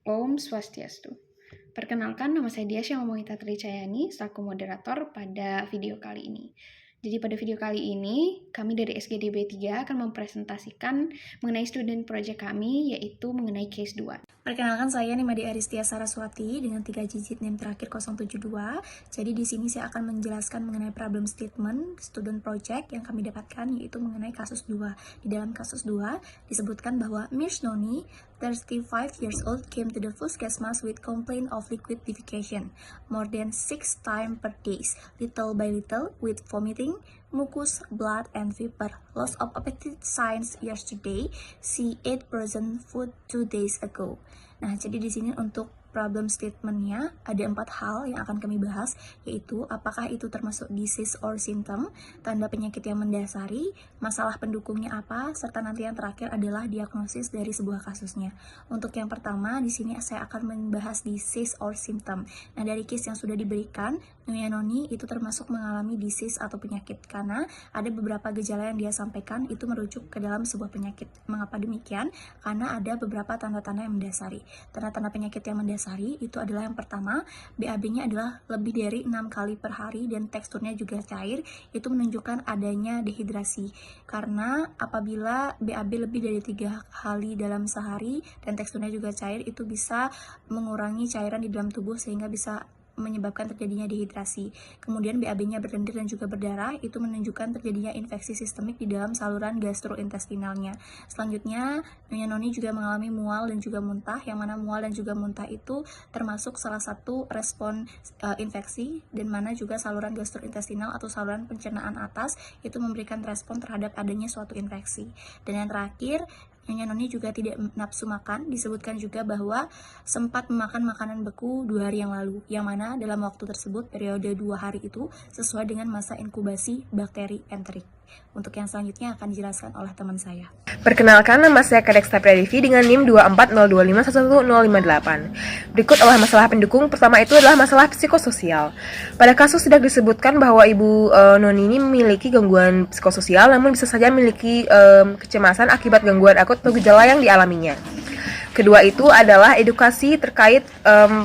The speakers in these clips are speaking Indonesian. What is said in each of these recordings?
Om Swastiastu. Perkenalkan, nama saya Diasya Momongita Tricayani, selaku moderator pada video kali ini. Jadi pada video kali ini, kami dari SGDB 3 akan mempresentasikan mengenai student project kami, yaitu mengenai case 2. Perkenalkan, saya Nimade Aristia Saraswati dengan 3 digit NIM terakhir 072. Jadi di sini saya akan menjelaskan mengenai problem statement student project yang kami dapatkan, yaitu mengenai kasus 2. Di dalam kasus 2 disebutkan bahwa Miss Noni, 35 years old, came to the Puskesmas with complaint of liquid defecation more than 6 times per day, little by little, with vomiting, mucus, blood, and fever. Loss of appetite signs yesterday. She ate frozen food 2 days ago. Nah, jadi di sini untuk problem statement-nya ada 4 hal yang akan kami bahas, yaitu apakah itu termasuk disease or symptom, tanda penyakit yang mendasari, masalah pendukungnya apa, serta nanti yang terakhir adalah diagnosis dari sebuah kasusnya. Untuk yang pertama, di sini saya akan membahas disease or symptom. Nah, dari case yang sudah diberikan, Nyonya Noni itu termasuk mengalami disease atau penyakit, karena ada beberapa gejala yang dia sampaikan itu merujuk ke dalam sebuah penyakit. Mengapa demikian? Karena ada beberapa tanda-tanda yang mendasari. Tanda-tanda penyakit yang mendasari itu adalah yang pertama, BAB-nya adalah lebih dari 6 kali per hari dan teksturnya juga cair. Itu menunjukkan adanya dehidrasi. Karena apabila BAB lebih dari 3 kali dalam sehari dan teksturnya juga cair, itu bisa mengurangi cairan di dalam tubuh sehingga bisa menyebabkan terjadinya dehidrasi. Kemudian BAB-nya berlendir dan juga berdarah, itu menunjukkan terjadinya infeksi sistemik di dalam saluran gastrointestinalnya. Selanjutnya, Nyonya Noni juga mengalami mual dan juga muntah, yang mana mual dan juga muntah itu termasuk salah satu respon infeksi, dan mana juga saluran gastrointestinal atau saluran pencernaan atas itu memberikan respon terhadap adanya suatu infeksi. Dan yang terakhir, Nyonya Noni juga tidak nafsu makan. Disebutkan juga bahwa sempat memakan makanan beku 2 hari yang lalu, yang mana dalam waktu tersebut periode 2 hari itu sesuai dengan masa inkubasi bakteri enterik. Untuk yang selanjutnya akan dijelaskan oleh teman saya. Perkenalkan, nama saya Kadexta Pradivi dengan NIM 24025111058. Berikut adalah masalah pendukung. Pertama itu adalah masalah psikososial. Pada kasus tidak disebutkan bahwa Ibu Noni ini memiliki gangguan psikososial, namun bisa saja memiliki kecemasan akibat gangguan akut atau gejala yang dialaminya. Kedua itu adalah edukasi terkait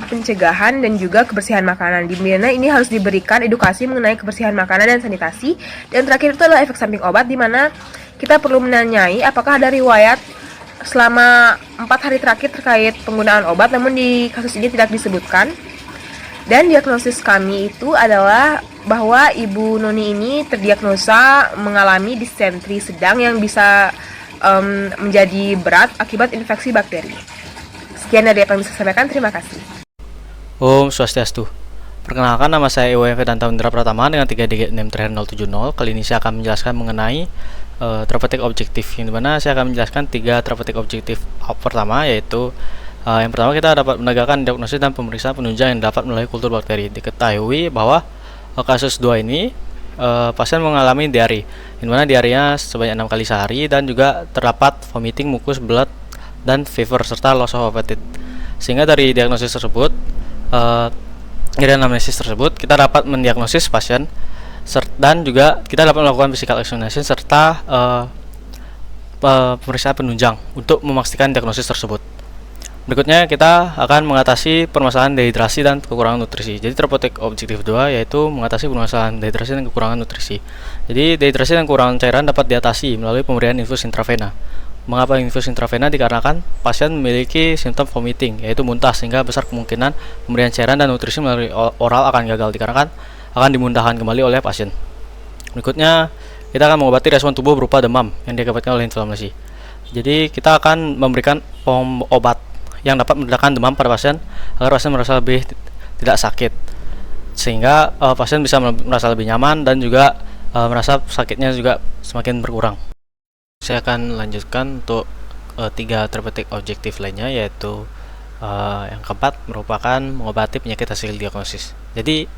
pencegahan dan juga kebersihan makanan, di mana ini harus diberikan edukasi mengenai kebersihan makanan dan sanitasi. Dan terakhir itu adalah efek samping obat, di mana kita perlu menanyai apakah ada riwayat selama 4 hari terakhir terkait penggunaan obat, namun di kasus ini tidak disebutkan. Dan diagnosis kami itu adalah bahwa Ibu Noni ini terdiagnosa mengalami disentri sedang yang bisa menjadi berat akibat infeksi bakteri. Sekian dari apa yang bisa saya sampaikan, terima kasih. Om Swastiastu. Perkenalkan, nama saya Iwayan Vedanta Indra Pratama dengan 3 digit NIM terakhir 070. Kali ini saya akan menjelaskan mengenai therapeutic objektif, yang dimana saya akan menjelaskan 3 therapeutic objektif. Pertama yaitu yang pertama, kita dapat menegakkan diagnosis dan pemeriksaan penunjang yang dapat melalui kultur bakteri. Diketahui bahwa kasus 2 ini pasien mengalami diare, di mana diarenya sebanyak 6 kali sehari dan juga terdapat vomiting, mucus, blood, dan fever serta loss of appetite. Sehingga dari diagnosis tersebut, kita dapat mendiagnosis pasien dan juga kita dapat melakukan physical examination serta pemeriksaan penunjang untuk memastikan diagnosis tersebut. Berikutnya kita akan mengatasi permasalahan dehidrasi dan kekurangan nutrisi. Jadi therapeutic objektif 2 yaitu mengatasi permasalahan dehidrasi dan kekurangan nutrisi. Jadi dehidrasi dan kekurangan cairan dapat diatasi melalui pemberian infus intravena. Mengapa infus intravena? Dikarenakan pasien memiliki simptom vomiting, yaitu muntah, sehingga besar kemungkinan pemberian cairan dan nutrisi melalui oral akan gagal, dikarenakan akan dimundahkan kembali oleh pasien. Berikutnya kita akan mengobati respon tubuh berupa demam yang diakibatkan oleh inflamasi. Jadi kita akan memberikan obat yang dapat meredakan demam pada pasien agar pasien merasa lebih tidak sakit, sehingga pasien bisa merasa lebih nyaman dan juga merasa sakitnya juga semakin berkurang. Saya akan lanjutkan untuk 3 therapeutic objektif lainnya, yaitu yang keempat merupakan mengobati penyakit hasil diagnosis. Jadi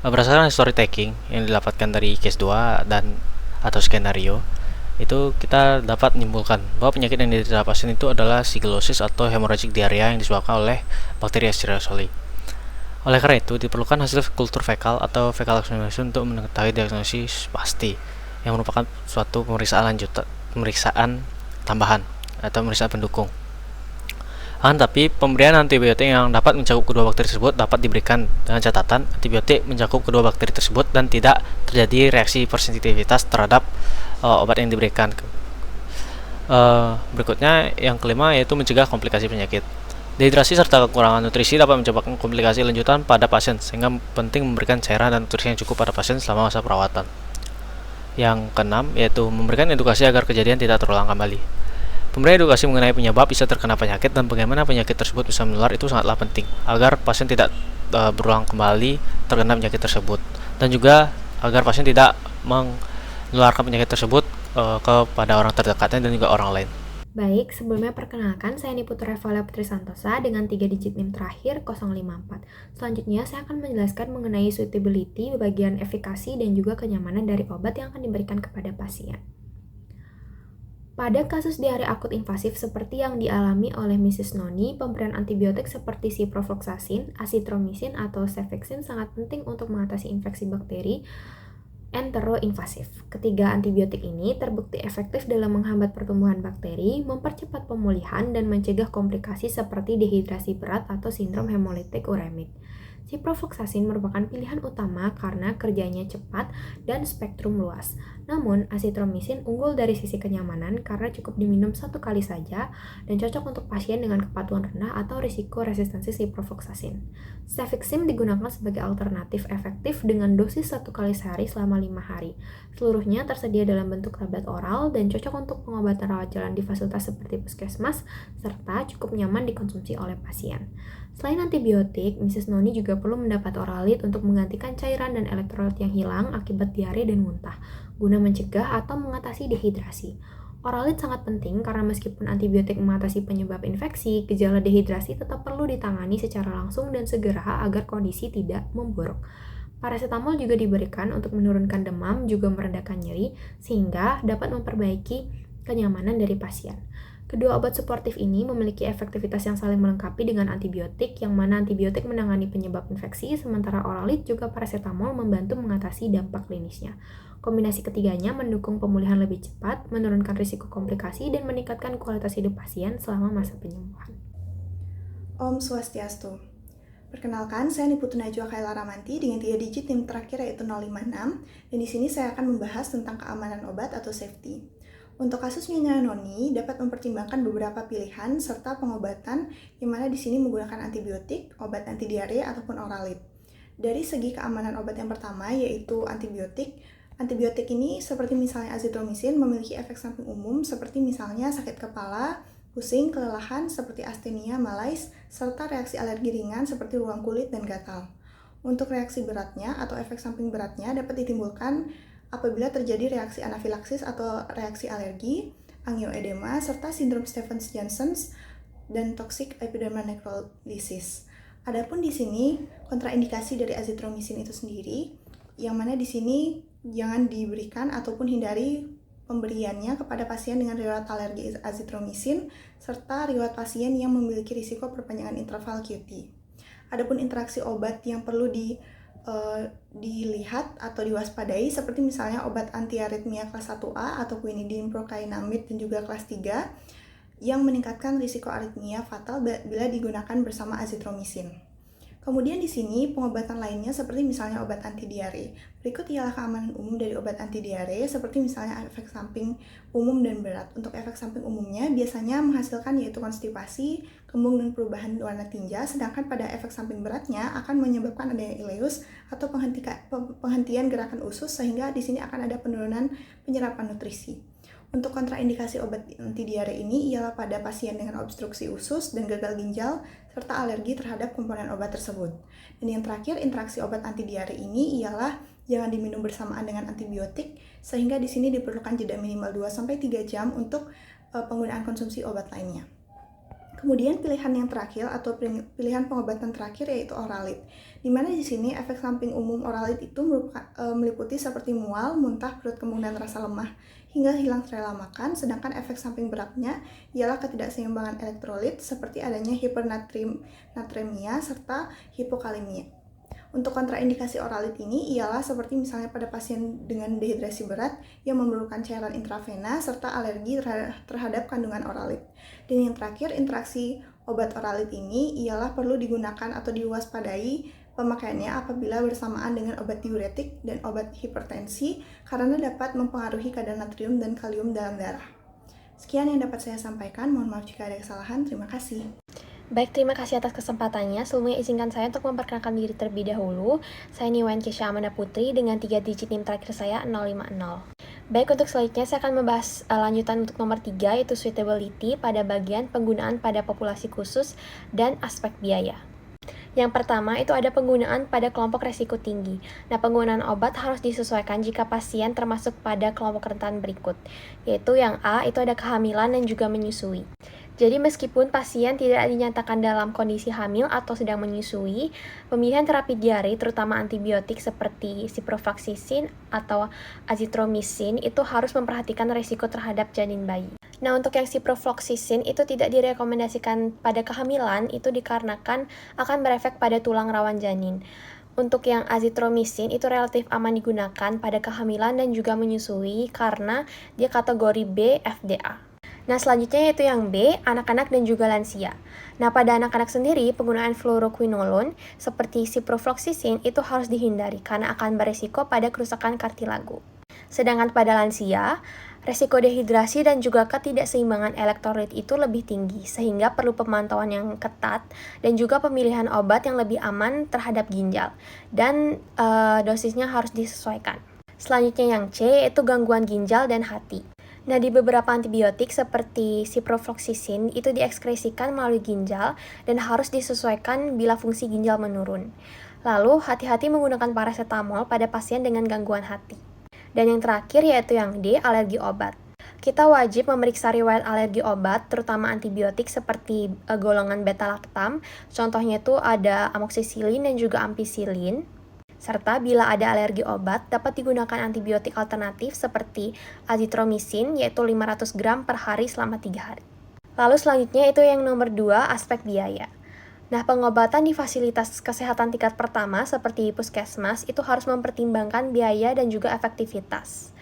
berdasarkan history taking yang didapatkan dari case 2 dan atau skenario, itu kita dapat menyimpulkan bahwa penyakit yang diderita pasien itu adalah sigilosis atau hemorrhagic diarrhea yang disebabkan oleh bakteri Escherichia coli. Oleh karena itu, diperlukan hasil kultur fekal atau fecal examination untuk mengetahui diagnosis pasti, yang merupakan suatu pemeriksaan tambahan atau pemeriksaan pendukung. Tapi pemberian antibiotik yang dapat mencakup kedua bakteri tersebut dapat diberikan dengan catatan antibiotik mencakup kedua bakteri tersebut dan tidak terjadi reaksi hipersensitivitas terhadap obat yang diberikan. Berikutnya yang kelima yaitu mencegah komplikasi penyakit. Dehidrasi serta kekurangan nutrisi dapat menyebabkan komplikasi lanjutan pada pasien, sehingga penting memberikan cairan dan nutrisi yang cukup pada pasien selama masa perawatan. Yang keenam yaitu memberikan edukasi agar kejadian tidak terulang kembali. Pemberian edukasi mengenai penyebab bisa terkena penyakit dan bagaimana penyakit tersebut bisa menular itu sangatlah penting agar pasien tidak berulang kembali terkena penyakit tersebut, dan juga agar pasien tidak menularkan penyakit tersebut kepada orang terdekatnya dan juga orang lain. Baik, sebelumnya perkenalkan, saya Niputra Evalia Putri Santosa dengan 3 digit NIM terakhir 054. Selanjutnya, saya akan menjelaskan mengenai suitability, bagian efikasi, dan juga kenyamanan dari obat yang akan diberikan kepada pasien. Pada kasus diare akut invasif seperti yang dialami oleh Mrs. Noni, pemberian antibiotik seperti ciprofloxacin, asitromisin, atau cefixime sangat penting untuk mengatasi infeksi bakteri enteroinvasif. Ketiga antibiotik ini terbukti efektif dalam menghambat pertumbuhan bakteri, mempercepat pemulihan, dan mencegah komplikasi seperti dehidrasi berat atau sindrom hemolitik uremik. Ciprofloxacin merupakan pilihan utama karena kerjanya cepat dan spektrum luas. Namun, asitromisin unggul dari sisi kenyamanan karena cukup diminum 1 kali saja dan cocok untuk pasien dengan kepatuhan rendah atau risiko resistensi ciprofloxacin. Cefixime digunakan sebagai alternatif efektif dengan dosis 1 kali sehari selama 5 hari. Seluruhnya tersedia dalam bentuk tablet oral dan cocok untuk pengobatan rawat jalan di fasilitas seperti puskesmas, serta cukup nyaman dikonsumsi oleh pasien. Selain antibiotik, Mrs. Noni juga perlu mendapat oralit untuk menggantikan cairan dan elektrolit yang hilang akibat diare dan muntah, guna mencegah atau mengatasi dehidrasi. Oralit sangat penting karena meskipun antibiotik mengatasi penyebab infeksi, gejala dehidrasi tetap perlu ditangani secara langsung dan segera agar kondisi tidak memburuk. Paracetamol juga diberikan untuk menurunkan demam, juga meredakan nyeri, sehingga dapat memperbaiki kenyamanan dari pasien. Kedua obat suportif ini memiliki efektivitas yang saling melengkapi dengan antibiotik, yang mana antibiotik menangani penyebab infeksi, sementara oralit juga paracetamol membantu mengatasi dampak klinisnya. Kombinasi ketiganya mendukung pemulihan lebih cepat, menurunkan risiko komplikasi, dan meningkatkan kualitas hidup pasien selama masa penyembuhan. Om Swastiastu. Perkenalkan, saya Niputu Najwa Kaila Ramanti dengan 3 digit NIM terakhir yaitu 056, dan di sini saya akan membahas tentang keamanan obat atau safety. Untuk kasus Nyonya Noni dapat mempertimbangkan beberapa pilihan serta pengobatan yang mana di sini menggunakan antibiotik, obat anti diare ataupun oralit. Dari segi keamanan obat yang pertama yaitu antibiotik. Antibiotik ini seperti misalnya azitromisin memiliki efek samping umum seperti misalnya sakit kepala, pusing, kelelahan seperti astenia, malaise, serta reaksi alergi ringan seperti ruam kulit dan gatal. Untuk reaksi beratnya atau efek samping beratnya dapat ditimbulkan apabila terjadi reaksi anafilaksis atau reaksi alergi, angioedema, serta sindrom Stevens-Johnson dan toxic epidermal necrolysis. Adapun di sini kontraindikasi dari azitromisin itu sendiri, yang mana di sini jangan diberikan ataupun hindari pemberiannya kepada pasien dengan riwayat alergi azitromisin serta riwayat pasien yang memiliki risiko perpanjangan interval QT. Adapun interaksi obat yang perlu dilihat atau diwaspadai seperti misalnya obat antiaritmia kelas 1A atau quinidine procainamide dan juga kelas 3 yang meningkatkan risiko aritmia fatal bila digunakan bersama azitromisin. Kemudian di sini pengobatan lainnya seperti misalnya obat anti diare. Berikut ialah keamanan umum dari obat anti diare seperti misalnya efek samping umum dan berat. Untuk efek samping umumnya biasanya menghasilkan yaitu konstipasi, kembung dan perubahan warna tinja, sedangkan pada efek samping beratnya akan menyebabkan adanya ileus atau penghentian gerakan usus sehingga di sini akan ada penurunan penyerapan nutrisi. Untuk kontraindikasi obat anti diare ini ialah pada pasien dengan obstruksi usus dan gagal ginjal serta alergi terhadap komponen obat tersebut. Dan yang terakhir, interaksi obat anti diare ini ialah jangan diminum bersamaan dengan antibiotik sehingga di sini diperlukan jeda minimal 2-3 jam untuk penggunaan konsumsi obat lainnya. Kemudian pilihan yang terakhir atau pilihan pengobatan terakhir yaitu oralit. Di mana di sini efek samping umum oralit itu meliputi seperti mual, muntah, perut kembung dan rasa lemah hingga hilang selera makan, sedangkan efek samping beratnya ialah ketidakseimbangan elektrolit seperti adanya hipernatremia serta hipokalemia. Untuk kontraindikasi oralit ini ialah seperti misalnya pada pasien dengan dehidrasi berat yang memerlukan cairan intravena serta alergi terhadap kandungan oralit. Dan yang terakhir, interaksi Obat oralit ini ialah perlu digunakan atau diwaspadai pemakaiannya apabila bersamaan dengan obat diuretik dan obat hipertensi karena dapat mempengaruhi kadar natrium dan kalium dalam darah. Sekian yang dapat saya sampaikan, mohon maaf jika ada kesalahan, terima kasih. Baik, terima kasih atas kesempatannya. Sebelumnya izinkan saya untuk memperkenalkan diri terlebih dahulu. Saya Niwayan Kesha Amanda Putri dengan 3 digit NIM terakhir saya 050. Baik, untuk selanjutnya saya akan membahas lanjutan untuk nomor 3 yaitu suitability pada bagian penggunaan pada populasi khusus dan aspek biaya. Yang pertama itu ada penggunaan pada kelompok resiko tinggi. Nah, penggunaan obat harus disesuaikan jika pasien termasuk pada kelompok rentan berikut, yaitu yang A itu ada kehamilan dan juga menyusui. Jadi meskipun pasien tidak dinyatakan dalam kondisi hamil atau sedang menyusui, pemilihan terapi diare terutama antibiotik seperti ciprofloxacin atau azithromycin itu harus memperhatikan risiko terhadap janin bayi. Nah, untuk yang ciprofloxacin itu tidak direkomendasikan pada kehamilan itu dikarenakan akan berefek pada tulang rawan janin. Untuk yang azithromycin itu relatif aman digunakan pada kehamilan dan juga menyusui karena dia kategori B FDA. Nah, selanjutnya yaitu yang B, anak-anak dan juga lansia. Nah, pada anak-anak sendiri, penggunaan fluoroquinolone seperti ciprofloxacin itu harus dihindari karena akan beresiko pada kerusakan kartilago. Sedangkan pada lansia, resiko dehidrasi dan juga ketidakseimbangan elektrolit itu lebih tinggi, sehingga perlu pemantauan yang ketat dan juga pemilihan obat yang lebih aman terhadap ginjal, dan dosisnya harus disesuaikan. Selanjutnya yang C, yaitu gangguan ginjal dan hati. Nah, di beberapa antibiotik seperti ciprofloxacin itu diekskresikan melalui ginjal dan harus disesuaikan bila fungsi ginjal menurun. Lalu, hati-hati menggunakan paracetamol pada pasien dengan gangguan hati. Dan yang terakhir yaitu yang D, alergi obat. Kita wajib memeriksa riwayat alergi obat, terutama antibiotik seperti golongan beta-lactam. Contohnya itu ada amoxicillin dan juga ampicillin. Serta bila ada alergi obat, dapat digunakan antibiotik alternatif seperti azithromycin, yaitu 500 gram per hari selama 3 hari. Lalu selanjutnya itu yang nomor 2, aspek biaya. Nah, pengobatan di fasilitas kesehatan tingkat pertama seperti puskesmas itu harus mempertimbangkan biaya dan juga efektivitas.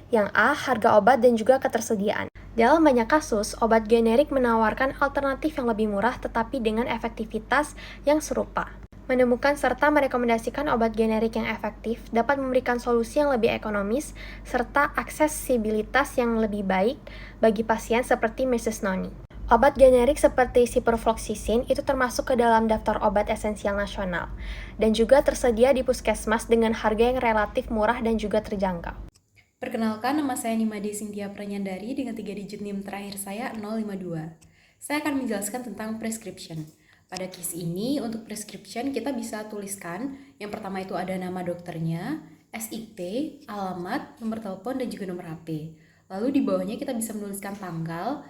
Yang A, harga obat dan juga ketersediaan. Dalam banyak kasus, obat generik menawarkan alternatif yang lebih murah tetapi dengan efektivitas yang serupa. Menemukan serta merekomendasikan obat generik yang efektif dapat memberikan solusi yang lebih ekonomis serta aksesibilitas yang lebih baik bagi pasien seperti Mrs. Noni. Obat generik seperti ciprofloxacin itu termasuk ke dalam daftar obat esensial nasional dan juga tersedia di puskesmas dengan harga yang relatif murah dan juga terjangkau. Perkenalkan, nama saya Nimade Cynthia Pranyandari dengan 3 digit NIM terakhir saya 052. Saya akan menjelaskan tentang prescription. Pada case ini, untuk prescription kita bisa tuliskan, yang pertama itu ada nama dokternya, SIP, alamat, nomor telepon, dan juga nomor HP. Lalu di bawahnya kita bisa menuliskan tanggal,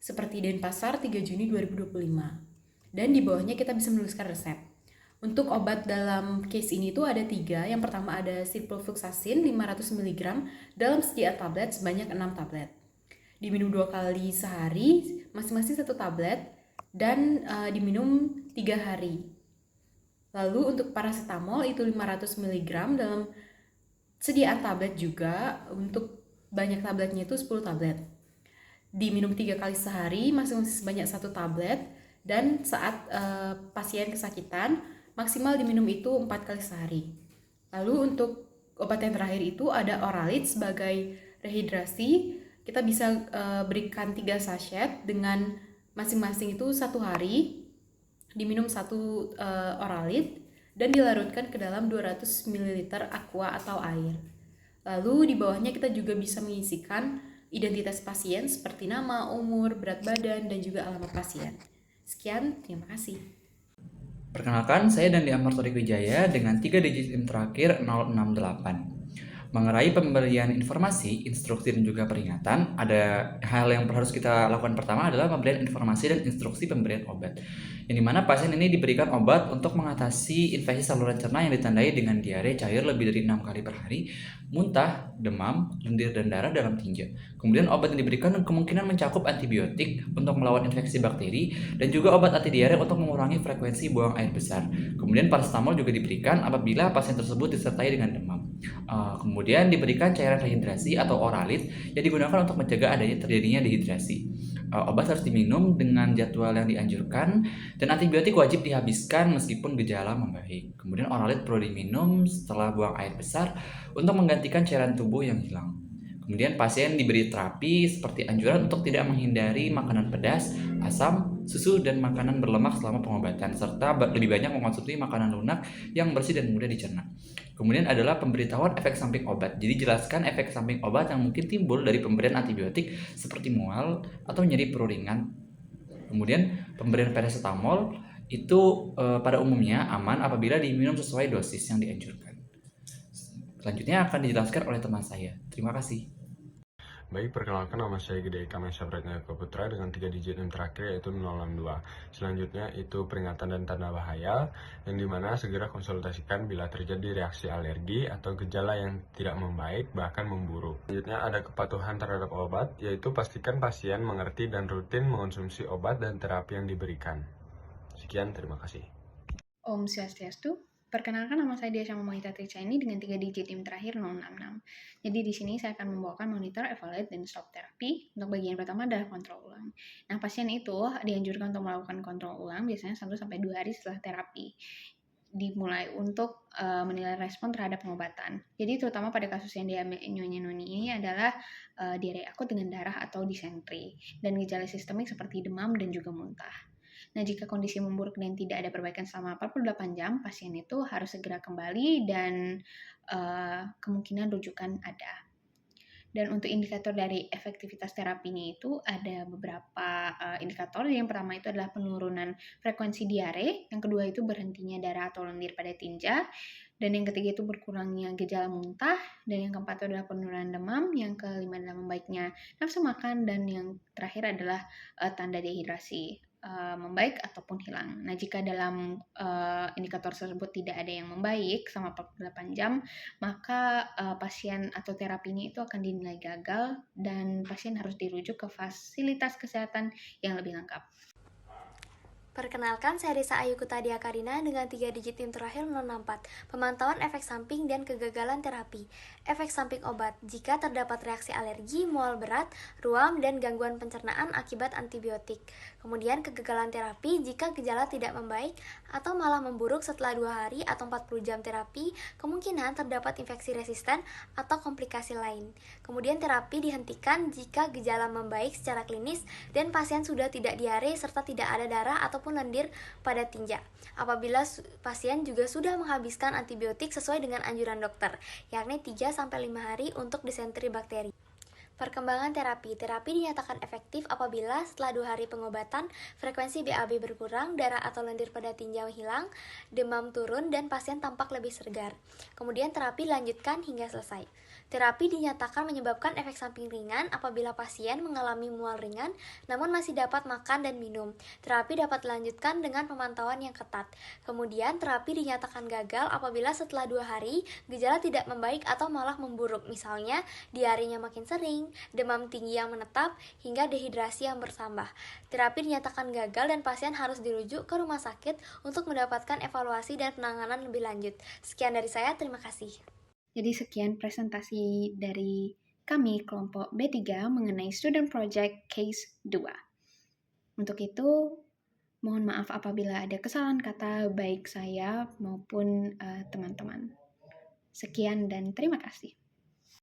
seperti Denpasar 3 Juni 2025. Dan di bawahnya kita bisa menuliskan resep. Untuk obat dalam case ini tuh ada 3. Yang pertama ada ciprofloxacin 500 mg dalam sediaan tablet sebanyak 6 tablet. Diminum 2 kali sehari, masing-masing 1 tablet, dan diminum 3 hari. Lalu untuk paracetamol itu 500 mg dalam sediaan tablet juga, untuk banyak tabletnya itu 10 tablet. Diminum 3 kali sehari, masing-masing sebanyak 1 tablet, dan saat pasien kesakitan, maksimal diminum itu 4 kali sehari. Lalu untuk obat yang terakhir itu ada oralit sebagai rehidrasi, kita bisa berikan 3 sachet dengan masing-masing itu 1 hari, diminum 1 oralit, dan dilarutkan ke dalam 200 ml aqua atau air. Lalu di bawahnya kita juga bisa mengisikan identitas pasien seperti nama, umur, berat badan, dan juga alamat pasien. Sekian, terima kasih. Perkenalkan, saya Dandi Amar Torik Wijaya dengan 3 digit NIM terakhir 068. Mengenai pemberian informasi, instruksi, dan juga peringatan, ada hal yang harus kita lakukan pertama adalah pemberian informasi dan instruksi pemberian obat. Yang dimana pasien ini diberikan obat untuk mengatasi infeksi saluran cerna yang ditandai dengan diare cair lebih dari 6 kali per hari, muntah, demam, lendir, dan darah dalam tinja. Kemudian obat yang diberikan kemungkinan mencakup antibiotik untuk melawan infeksi bakteri dan juga obat anti diare untuk mengurangi frekuensi buang air besar. Kemudian paracetamol juga diberikan apabila pasien tersebut disertai dengan demam. Kemudian diberikan cairan rehidrasi atau oralit yang digunakan untuk mencegah terjadinya dehidrasi. obat harus diminum dengan jadwal yang dianjurkan, dan antibiotik wajib dihabiskan meskipun gejala membaik. Kemudian oralit perlu diminum setelah buang air besar untuk menggantikan cairan tubuh yang hilang. Kemudian pasien diberi terapi seperti anjuran untuk tidak menghindari makanan pedas, asam, susu, dan makanan berlemak selama pengobatan, serta lebih banyak mengkonsumsi makanan lunak yang bersih dan mudah dicerna. Kemudian adalah pemberitahuan efek samping obat. Jadi jelaskan efek samping obat yang mungkin timbul dari pemberian antibiotik seperti mual atau nyeri perut ringan. Kemudian pemberian paracetamol itu pada umumnya aman apabila diminum sesuai dosis yang dianjurkan. Selanjutnya akan dijelaskan oleh teman saya. Terima kasih. Baik, perkenalkan nama saya Gede Kamesha Pratnyaka Putra dengan 3 digit yang terakhir yaitu 062. Selanjutnya itu peringatan dan tanda bahaya, yang dimana segera konsultasikan bila terjadi reaksi alergi atau gejala yang tidak membaik bahkan memburuk. Selanjutnya ada kepatuhan terhadap obat, yaitu pastikan pasien mengerti dan rutin mengonsumsi obat dan terapi yang diberikan. Sekian, terima kasih. Om Swastiastu. Perkenalkan, nama saya Diasya Momita Tricaini dengan 3 digit NIM terakhir 066. Jadi di sini saya akan membawakan monitor, evaluate, dan stop terapi. Untuk bagian pertama adalah kontrol ulang. Nah, pasien itu dianjurkan untuk melakukan kontrol ulang biasanya 1-2 hari setelah terapi. Dimulai untuk menilai respon terhadap pengobatan. Jadi terutama pada kasus yang diambil Nyonya Noni ini adalah diare akut dengan darah atau disentri, dan gejala sistemik seperti demam dan juga muntah. Nah, jika kondisi memburuk dan tidak ada perbaikan selama 48 jam, pasien itu harus segera kembali dan kemungkinan rujukan ada. Dan untuk indikator dari efektivitas terapinya itu ada beberapa indikator. Yang pertama itu adalah penurunan frekuensi diare, yang kedua itu berhentinya darah atau lendir pada tinja, dan yang ketiga itu berkurangnya gejala muntah, dan yang keempat adalah penurunan demam, yang kelima adalah membaiknya nafsu makan, dan yang terakhir adalah tanda dehidrasi membaik ataupun hilang. Nah, jika dalam indikator tersebut tidak ada yang membaik selama 48 jam, maka pasien atau terapinya itu akan dinilai gagal dan pasien harus dirujuk ke fasilitas kesehatan yang lebih lengkap. Perkenalkan, saya Risa Ayu Kutadia Karina dengan 3 digit NIM terakhir 064. Pemantauan efek samping dan kegagalan terapi. Efek samping obat: jika terdapat reaksi alergi, mual berat, ruam, dan gangguan pencernaan akibat antibiotik. Kemudian kegagalan terapi: jika gejala tidak membaik atau malah memburuk setelah 2 hari atau 40 jam terapi, kemungkinan terdapat infeksi resisten atau komplikasi lain. Kemudian terapi dihentikan jika gejala membaik secara klinis dan pasien sudah tidak diare serta tidak ada darah ataupun lendir pada tinja. Apabila pasien juga sudah menghabiskan antibiotik sesuai dengan anjuran dokter, yakni 3-5 hari untuk disentri bakteri. Perkembangan terapi. Terapi dinyatakan efektif apabila setelah 2 hari pengobatan, frekuensi BAB berkurang, darah atau lendir pada tinja hilang, demam turun, dan pasien tampak lebih segar. Kemudian terapi dilanjutkan hingga selesai. Terapi dinyatakan menyebabkan efek samping ringan apabila pasien mengalami mual ringan namun masih dapat makan dan minum. Terapi dapat dilanjutkan dengan pemantauan yang ketat. Kemudian terapi dinyatakan gagal apabila setelah 2 hari gejala tidak membaik atau malah memburuk, misalnya diarenya makin sering, demam tinggi yang menetap, hingga dehidrasi yang bertambah. Terapi dinyatakan gagal dan pasien harus dirujuk ke rumah sakit untuk mendapatkan evaluasi dan penanganan lebih lanjut. Sekian dari saya, terima kasih. Jadi sekian presentasi dari kami kelompok B3 mengenai Student Project Case 2. Untuk itu, mohon maaf apabila ada kesalahan kata baik saya maupun teman-teman. Sekian dan terima kasih.